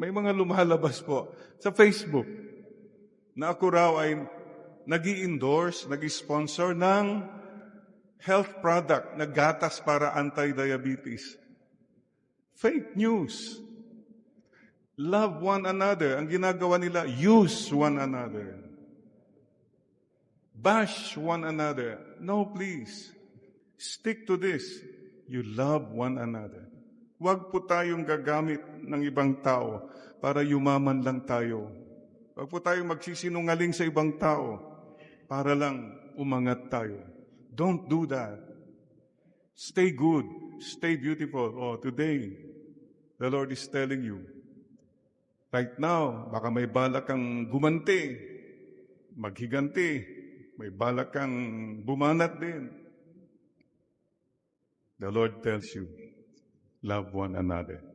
May mga lumalabas po sa Facebook na ako raw ay nag-i-endorse, nag-i-sponsor ng health product na gatas para anti-diabetes. Fake news. Love one another. Ang ginagawa nila, use one another. Bash one another. No, please. Stick to this. You love one another. Huwag po tayong gagamit ng ibang tao para yumaman lang tayo. Huwag po tayong magsisinungaling sa ibang tao para lang umangat tayo. Don't do that. Stay good. Stay beautiful. Oh, today, the Lord is telling you, right now, baka may balak kang gumanti, maghiganti, may balak kang bumanat din. The Lord tells you, love one another.